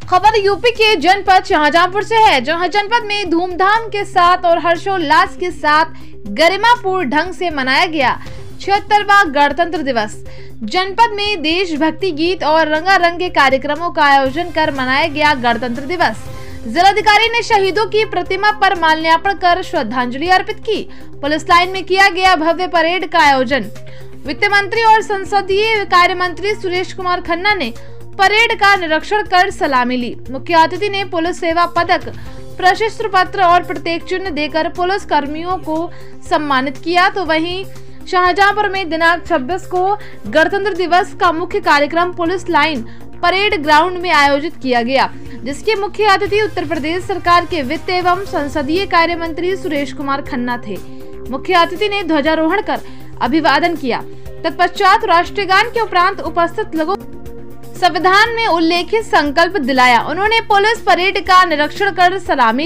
खबर यूपी के जनपद शाहजहांपुर से है, जहां जनपद में धूमधाम के साथ और हर्षोल्लास के साथ गरिमापूर्ण ढंग से मनाया गया 76वां गणतंत्र दिवस। जनपद में देशभक्ति गीत और रंगारंग के कार्यक्रमों का आयोजन कर मनाया गया गणतंत्र दिवस। जिलाधिकारी ने शहीदों की प्रतिमा पर माल्यार्पण कर श्रद्धांजलि अर्पित की। पुलिस लाइन में किया गया भव्य परेड का आयोजन। वित्त मंत्री और संसदीय कार्य मंत्री सुरेश कुमार खन्ना ने परेड का निरीक्षण कर सलामी ली। मुख्य अतिथि ने पुलिस सेवा पदक, प्रशस्त्र पत्र और प्रतीक चिन्ह देकर पुलिस कर्मियों को सम्मानित किया। तो वहीं शाहजहांपुर में दिनांक 26 को गणतंत्र दिवस का मुख्य कार्यक्रम पुलिस लाइन परेड ग्राउंड में आयोजित किया गया, जिसके मुख्य अतिथि उत्तर प्रदेश सरकार के वित्त एवं संसदीय कार्य मंत्री सुरेश कुमार खन्ना थे। मुख्य अतिथि ने ध्वजारोहण कर अभिवादन किया। तत्पश्चात राष्ट्रीय गान के उपरांत उपस्थित लोगों संविधान में उल्लेखित संकल्प दिलाया। उन्होंने पुलिस परेड का निरीक्षण कर सलामी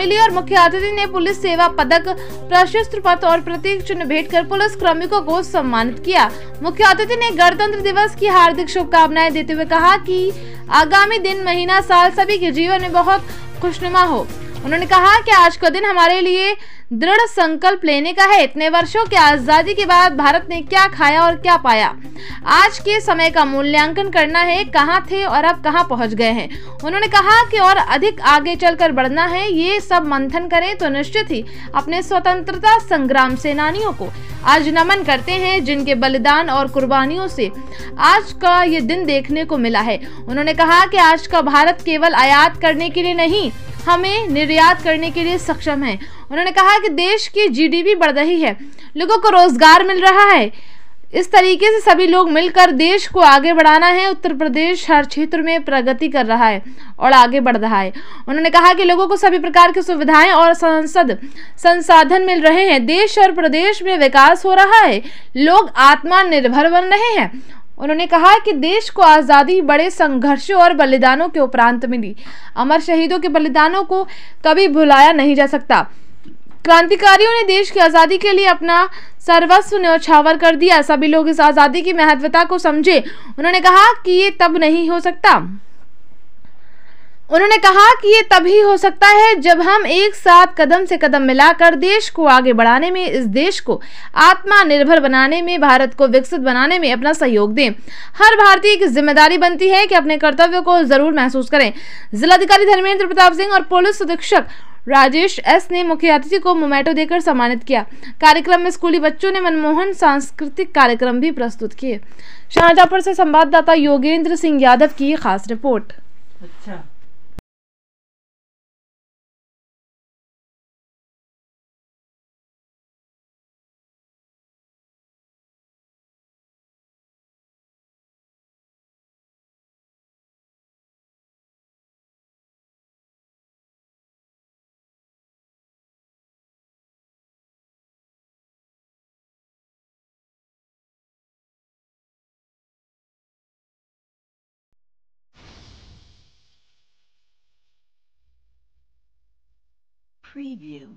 ली और मुख्य अतिथि ने पुलिस सेवा पदक, प्रशस्त्र पत्र और प्रतीक चिन्ह भेंट कर पुलिस कार्मिकों को सम्मानित किया। मुख्य अतिथि ने गणतंत्र दिवस की हार्दिक शुभकामनाएं देते हुए कहा कि आगामी दिन, महीना, साल सभी के जीवन में बहुत खुशनुमा हो। उन्होंने कहा कि आज का दिन हमारे लिए दृढ़ संकल्प लेने का है। इतने वर्षों के आजादी के बाद भारत ने क्या खाया और क्या पाया, आज के समय का मूल्यांकन करना है, कहां थे और अब कहां पहुंच गए हैं। उन्होंने कहा कि और अधिक आगे चलकर बढ़ना है। ये सब मंथन करें तो निश्चित ही अपने स्वतंत्रता संग्राम सेनानियों को आज नमन करते हैं, जिनके बलिदान और कुर्बानियों से आज का ये दिन देखने को मिला है। उन्होंने कहा कि आज का भारत केवल आयात करने के लिए नहीं, हमें निर्यात करने के लिए सक्षम है। उन्होंने कहा कि देश की जीडीपी बढ़ रही है, लोगों को रोजगार मिल रहा है। इस तरीके से सभी लोग मिलकर देश को आगे बढ़ाना है। उत्तर प्रदेश हर क्षेत्र में प्रगति कर रहा है और आगे बढ़ रहा है। उन्होंने कहा कि लोगों को सभी प्रकार की सुविधाएं और संसाधन मिल रहे हैं। देश और प्रदेश में विकास हो रहा है, लोग आत्मनिर्भर बन रहे हैं। उन्होंने कहा कि देश को आज़ादी बड़े संघर्षों और बलिदानों के उपरांत मिली। अमर शहीदों के बलिदानों को कभी भुलाया नहीं जा सकता। क्रांतिकारियों ने देश की आज़ादी के लिए अपना सर्वस्व न्यौछावर कर दिया। सभी लोग इस आज़ादी की महत्वता को समझे। उन्होंने कहा कि ये तभी हो सकता है जब हम एक साथ कदम से कदम मिलाकर देश को आगे बढ़ाने में, इस देश को आत्मनिर्भर बनाने में, भारत को विकसित बनाने में अपना सहयोग दें। हर भारतीय की जिम्मेदारी बनती है कि अपने कर्तव्यों को जरूर महसूस करें। जिलाधिकारी धर्मेंद्र प्रताप सिंह और पुलिस अधीक्षक राजेश एस ने मुख्य अतिथि को मोमेंटो देकर सम्मानित किया। कार्यक्रम में स्कूली बच्चों ने मनमोहन सांस्कृतिक कार्यक्रम भी प्रस्तुत किए। शाहजहांपुर से संवाददाता योगेंद्र सिंह यादव की खास रिपोर्ट। अच्छा। Preview.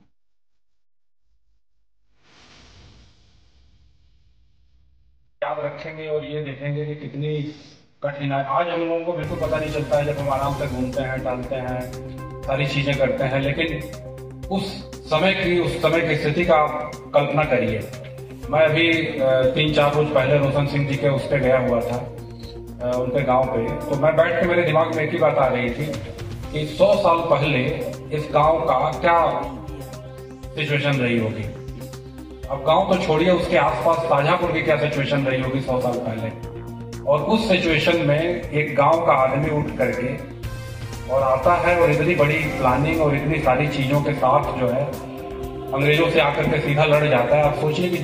याद रखेंगे और ये देखेंगे कि कितनी कठिन है। आज हम लोगों को बिल्कुल पता नहीं चलता है, जब हम आराम से घूमते हैं, टहलते हैं, सारी चीजें करते हैं, लेकिन उस समय की स्थिति का कल्पना करिए। मैं अभी 3-4 रोज पहले रोशन सिंह जी के उस पर गया हुआ था, उनके गांव पे। तो मैं बैठ के मेरे दिमाग में एक ही बात आ रही थी कि 100 साल पहले इस गांव का क्या सिचुएशन रही होगी। अब गांव तो छोड़िए, उसके आसपास शाहजहांपुर की क्या सिचुएशन रही होगी 100 साल पहले। और उस सिचुएशन में एक गांव का आदमी उठ करके और आता है और इतनी बड़ी प्लानिंग और इतनी सारी चीजों के साथ जो है अंग्रेजों से आकर के सीधा लड़ जाता है। आप सोचिए कि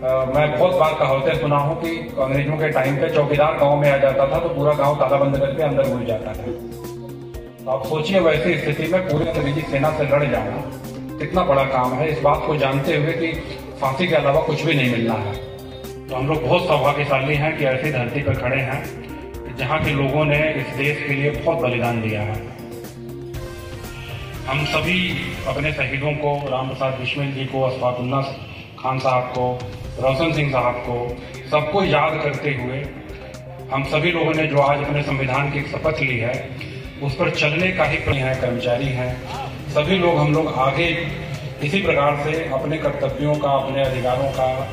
मैं बहुत बार कहावतें सुना हूं कि अंग्रेजों के टाइम पे चौकीदार गांव में आ जाता था तो पूरा गांव ताला बंद करके अंदर घुस जाता था। तो आप सोचिए वैसी स्थिति में पूरी अंग्रेजी सेना से लड़ जाना कितना बड़ा काम है, इस बात को जानते हुए कि फांसी के अलावा कुछ भी नहीं मिलना है। तो हम लोग बहुत सौभाग्यशाली हैं कि ऐसी धरती पर खड़े हैं जहाँ के लोगों ने इस देश के लिए बहुत बलिदान दिया है। हम सभी अपने शहीदों को, राम प्रसाद बिस्मिल जी को, अशफाकुल्ला खान साहब को, रोशन सिंह साहब को, सबको याद करते हुए हम सभी लोगों ने जो आज अपने संविधान की शपथ ली है उस पर चलने का ही है, कर्मचारी हैं। सभी लोग हम लोग आगे इसी प्रकार से अपने कर्तव्यों का, अपने अधिकारों का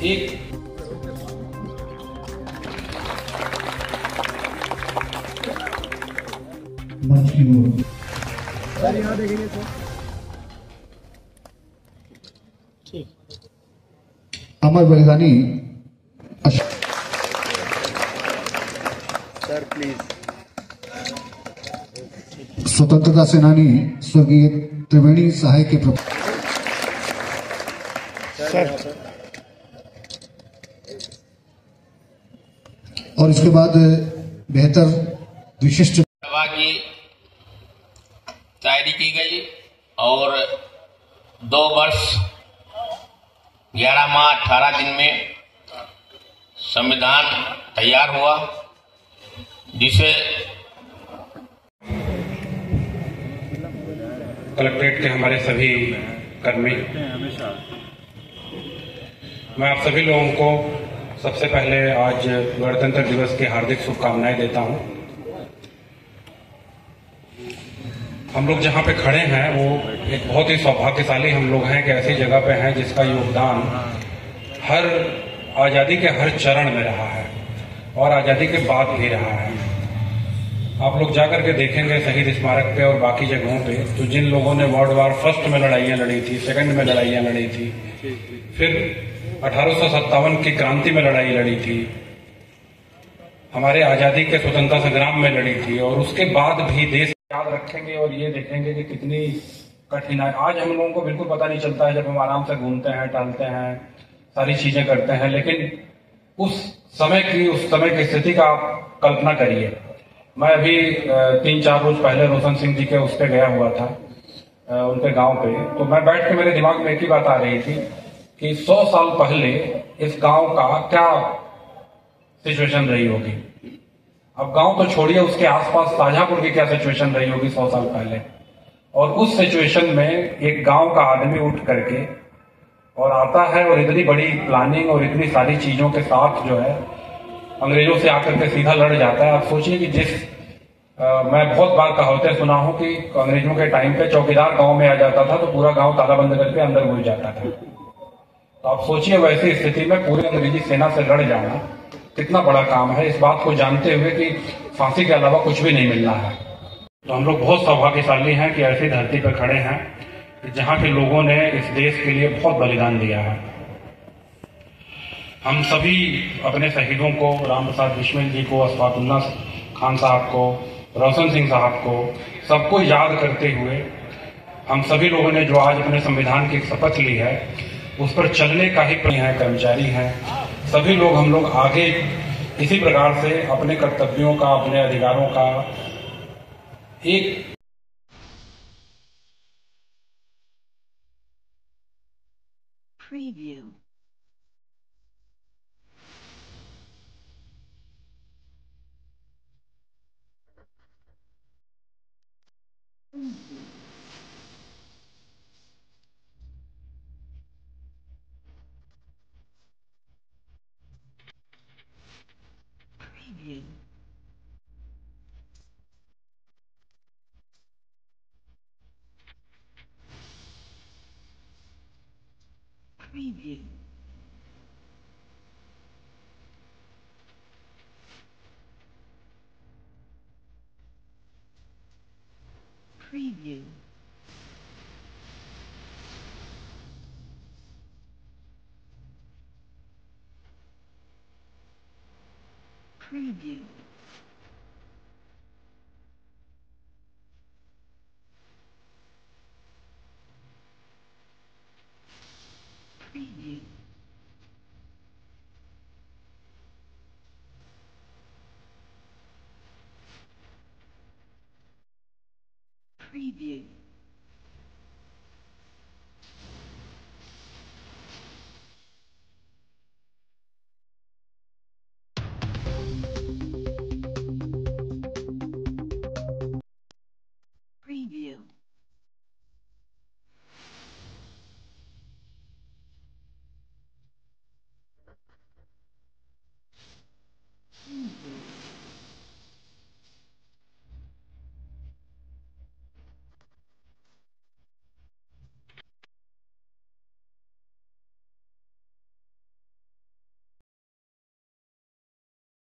एक अमर बलिदानी सर प्लीज। स्वतंत्रता सेनानी स्वर्गीय त्रिवेणी सहाय के सर और इसके बाद बेहतर विशिष्ट सभा की तैयारी की गई और 2 वर्ष 11 माह 18 दिन में संविधान तैयार हुआ, जिसे कलेक्ट्रेट के हमारे सभी कर्मी, मैं आप सभी लोगों को सबसे पहले आज गणतंत्र दिवस की हार्दिक शुभकामनाएं देता हूं। हम लोग जहां पे खड़े हैं वो एक बहुत ही सौभाग्यशाली हम लोग हैं कि ऐसी जगह पे हैं जिसका योगदान हर आज़ादी के हर चरण में रहा है और आज़ादी के बाद भी रहा है। आप लोग जाकर के देखेंगे शहीद स्मारक पे और बाकी जगहों पे, तो जिन लोगों ने वर्ल्ड वार फर्स्ट में लड़ाइयाँ लड़ी थी, सेकंड में लड़ाइयाँ लड़ी थी, फिर 1857 की क्रांति में लड़ाई लड़ी थी, हमारे आज़ादी के स्वतंत्रता संग्राम में लड़ी थी, और उसके बाद भी देश याद रखेंगे और ये देखेंगे कि कितनी कठिनाई। आज हम लोगों को बिल्कुल पता नहीं चलता है जब हम आराम से घूमते हैं, टहलते हैं, सारी चीजें करते हैं, लेकिन उस समय की स्थिति का आप कल्पना करिए। मैं अभी 3-4 रोज पहले रोशन सिंह जी के उस पे गया हुआ था, उनके गांव पे, तो मैं बैठ के मेरे दिमाग में एक ही बात आ रही थी कि 100 साल पहले इस गांव का क्या सिचुएशन रही होगी। अब गांव तो छोड़िए, उसके आसपास शाहजहांपुर की क्या सिचुएशन रही होगी 100 साल पहले। और उस सिचुएशन में एक गांव का आदमी उठ करके और आता है और इतनी बड़ी प्लानिंग और इतनी सारी चीजों के साथ जो है अंग्रेजों से आकर के सीधा लड़ जाता है। आप सोचिए कि मैं बहुत बार कहावतें सुना हूं कि अंग्रेजों के टाइम पे चौकीदार गांव में आ जाता था तो पूरा गांव ताला बंद करके अंदर घुस जाता था। तो आप सोचिए वैसी स्थिति में पूरी अंग्रेजी सेना से लड़ जाना कितना बड़ा काम है, इस बात को जानते हुए कि फांसी के अलावा कुछ भी नहीं मिलना है। तो हम लोग बहुत सौभाग्यशाली हैं कि ऐसी धरती पर खड़े हैं जहां के लोगों ने इस देश के लिए बहुत बलिदान दिया है। हम सभी अपने शहीदों को, राम प्रसाद बिस्मिल जी को, अशफाकुल्लाह खान साहब को, रोशन सिंह साहब को, सबको याद करते हुए हम सभी लोगों ने जो आज अपने संविधान की शपथ ली है उस पर चलने का ही है, कर्मचारी हैं। सभी लोग हम लोग आगे इसी प्रकार से अपने कर्तव्यों का, अपने अधिकारों का एक Preview. Preview. Preview. Preview. Preview. Preview. Preview.